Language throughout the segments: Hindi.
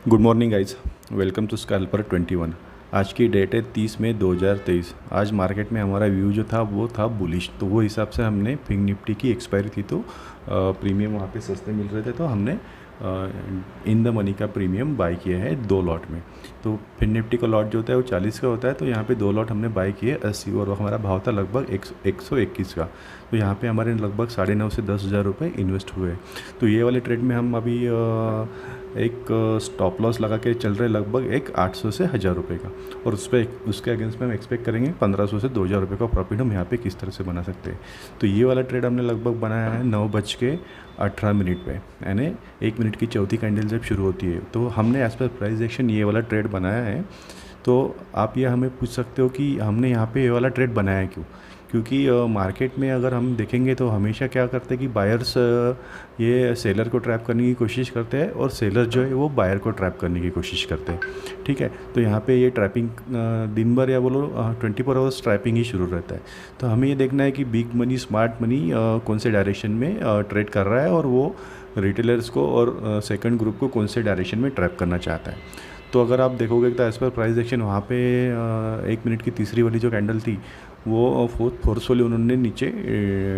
Good morning guys, welcome to Scalper 21। आज की डेट है 30 मई 2023। आज मार्केट में हमारा व्यू जो था वो था बुलिश, तो वो हिसाब से हमने फिंग निफ्टी की एक्सपायरी थी तो प्रीमियम वहाँ पे सस्ते मिल रहे थे, तो हमने इन द मनी का प्रीमियम बाई किया है 2 लॉट में। तो फिंग निफ्टी का लॉट जो होता है वो 40 का होता है, तो यहाँ पे 2 लॉट हमने बाई किए 80 और हमारा भाव था लगभग 121 का। तो यहाँ पे हमारे लगभग 9.5 से 10,000 रुपये इन्वेस्ट हुए। तो ये वाले ट्रेड में हम अभी एक स्टॉप लॉस लगा के चल रहे लगभग एक 800 से 1,000 रुपये का, और उस पर उसके अगेंस्ट में हम एक्सपेक्ट करेंगे 1500 से 2,000 रुपये का प्रॉफिट हम यहाँ पे किस तरह से बना सकते हैं। तो ये वाला ट्रेड हमने लगभग बनाया है 9:18 पे, यानी 1 मिनट की चौथी कैंडल जब शुरू होती है, तो हमने एज पर प्राइस एक्शन ये वाला ट्रेड बनाया है। तो आप ये हमें पूछ सकते हो कि हमने यहाँ पे ये वाला ट्रेड बनाया क्यों। क्योंकि मार्केट में अगर हम देखेंगे तो हमेशा क्या करते हैं कि बायर्स ये सेलर को ट्रैप करने की कोशिश करते हैं और सेलर जो है वो बायर को ट्रैप करने की कोशिश करते हैं। ठीक है, तो यहाँ पे ये ट्रैपिंग दिन भर या बोलो 24 आवर्स ट्रैपिंग ही शुरू रहता है। तो हमें ये देखना है कि बिग मनी स्मार्ट मनी कौन से डायरेक्शन में ट्रेड कर रहा है और वो रिटेलर्स को और सेकंड ग्रुप को कौन से डायरेक्शन में ट्रैप करना चाहता है। तो अगर आप देखोगे तो एज पर प्राइस एक्शन वहाँ पे 1 मिनट की तीसरी वाली जो कैंडल थी वो फोर्सफुली उन्होंने नीचे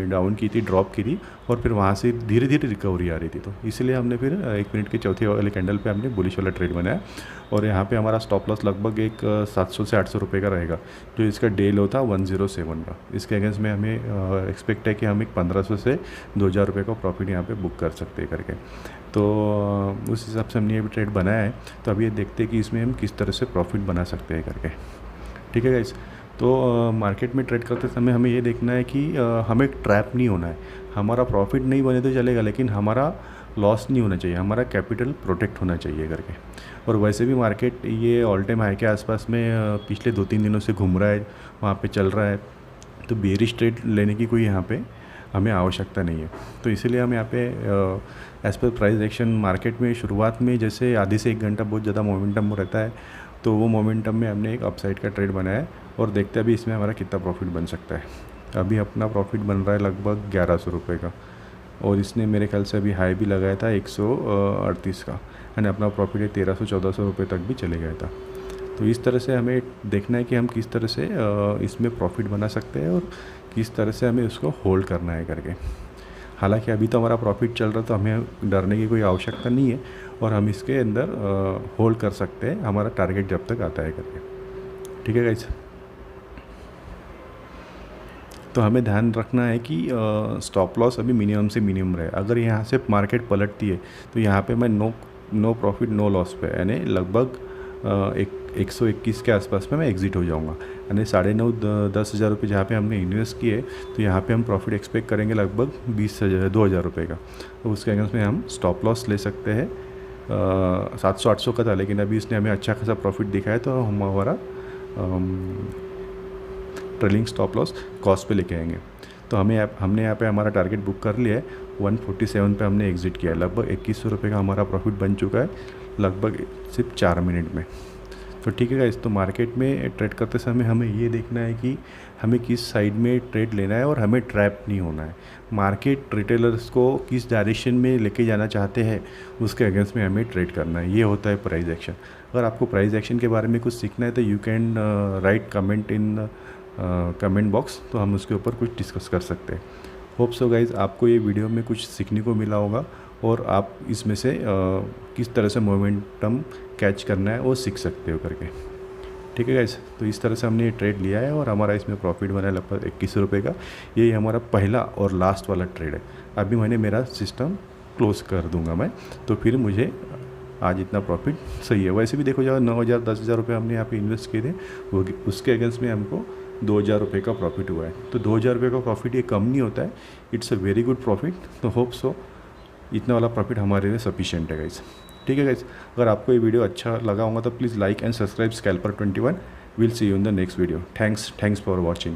डाउन की थी, ड्रॉप की थी, और फिर वहाँ से धीरे धीरे रिकवरी आ रही थी। तो इसलिए हमने फिर 1 मिनट की चौथी वाले कैंडल पे हमने बुलिश वाला ट्रेड बनाया, और यहाँ पे हमारा स्टॉप लॉस लगभग एक 700 से 800 रुपये का रहेगा, जो इसका डे लो था 107 का। इसके अगेंस्ट में हमें एक्सपेक्ट है कि हम एक 1500 से 2,000 रुपये का प्रॉफिट यहाँ पे बुक कर सकते हैं करके। तो उस हिसाब से हमने ये ट्रेड बनाया है। तो अभी ये देखते हैं कि इसमें हम किस तरह से प्रॉफिट बना सकते हैं करके। ठीक है गाइस, तो मार्केट में ट्रेड करते समय हमें ये देखना है कि हमें ट्रैप नहीं होना है। हमारा प्रॉफिट नहीं बने तो चलेगा, लेकिन हमारा लॉस नहीं होना चाहिए, हमारा कैपिटल प्रोटेक्ट होना चाहिए करके। और वैसे भी मार्केट ये ऑल टाइम हाई के आसपास में पिछले 2-3 दिनों से घूम रहा है, वहाँ पे चल रहा है। तो बेरिश ट्रेड लेने की कोई यहाँ पे हमें आवश्यकता नहीं है। तो इसीलिए हम यहाँ पे as per price action market में शुरुआत में जैसे आधे से 1 घंटा बहुत ज़्यादा मोमेंटम रहता है, तो वो मोमेंटम में हमने एक अपसाइड का ट्रेड बनाया है, और देखते हैं अभी इसमें हमारा कितना प्रॉफिट बन सकता है। अभी अपना प्रॉफिट बन रहा है लगभग 1100 रुपये का, और इसने मेरे ख्याल से अभी हाई भी लगाया था 138 का, यानी अपना प्रॉफिट 1300-1400 रुपये तक भी चले गया था। तो इस तरह से हमें देखना है कि हम किस तरह से इसमें प्रॉफिट बना सकते हैं और किस तरह से हमें उसको होल्ड करना है करके। हालांकि अभी तो हमारा प्रॉफिट चल रहा है, तो हमें डरने की कोई आवश्यकता नहीं है, और हम इसके अंदर होल्ड कर सकते हैं हमारा टारगेट जब तक आता है करके। ठीक है गाइस, तो हमें ध्यान रखना है कि स्टॉप लॉस अभी मिनिमम से मिनिमम रहे। अगर यहाँ से मार्केट पलटती है तो यहाँ पे मैं नो प्रॉफिट नो लॉस पे, यानी लगभग 121 के आसपास में मैं एग्ज़िट हो जाऊँगा, यानी 9.5-10 हज़ार रुपये जहाँ पे हमने इन्वेस्ट किए, तो यहाँ पे हम प्रॉफिट एक्सपेक्ट करेंगे लगभग 2,000 रुपये का। तो उसके अगेंस्ट में हम स्टॉप लॉस ले सकते हैं। 700-800 का था, लेकिन अभी इसने हमें अच्छा खासा प्रॉफिट दिखाया, तो हम हमारा ट्रेलिंग स्टॉप लॉस कॉस्ट पे लेके आएंगे। तो हमने यहाँ पे हमारा टारगेट बुक कर लिया है। 147 पे हमने एग्ज़िट किया है, लगभग 2100 रुपये का हमारा प्रॉफिट बन चुका है लगभग सिर्फ 4 मिनट में। तो ठीक है गाइस, तो मार्केट में ट्रेड करते समय हमें ये देखना है कि हमें किस साइड में ट्रेड लेना है और हमें ट्रैप नहीं होना है। मार्केट रिटेलर्स को किस डायरेक्शन में लेके जाना चाहते हैं उसके अगेंस्ट में हमें ट्रेड करना है, ये होता है प्राइस एक्शन। अगर आपको प्राइस एक्शन के बारे में कुछ सीखना है तो you can write comment in comment box, तो हम उसके ऊपर कुछ डिस्कस कर सकते हैं। होप सो गाइज आपको ये वीडियो में कुछ सीखने को मिला होगा, और आप इसमें से किस तरह से मोमेंटम कैच करना है वो सीख सकते हो करके। ठीक है गाइज, तो इस तरह से हमने ये ट्रेड लिया है और हमारा इसमें प्रॉफिट बना है लगभग 2100 रुपये का। यही हमारा पहला और लास्ट वाला ट्रेड है। अभी मैंने मेरा सिस्टम क्लोज कर दूंगा मैं, तो फिर मुझे आज इतना प्रॉफिट सही है। वैसे भी देखो जाओ 9,000-10,000 रुपये हमने यहाँ पे इन्वेस्ट किए थे, वो उसके अगेंस्ट में हमको 2,000 रुपये का प्रॉफिट हुआ है। तो 2,000 रुपये का प्रॉफिट ये कम नहीं होता है, it's a very good profit. तो होप सो इतना वाला प्रॉफिट हमारे लिए सफिशिएंट है गाइस। ठीक है गाइस, अगर आपको ये वीडियो अच्छा लगा होगा तो please like and subscribe scalper 21। Will see you in the next video. Thanks for watching.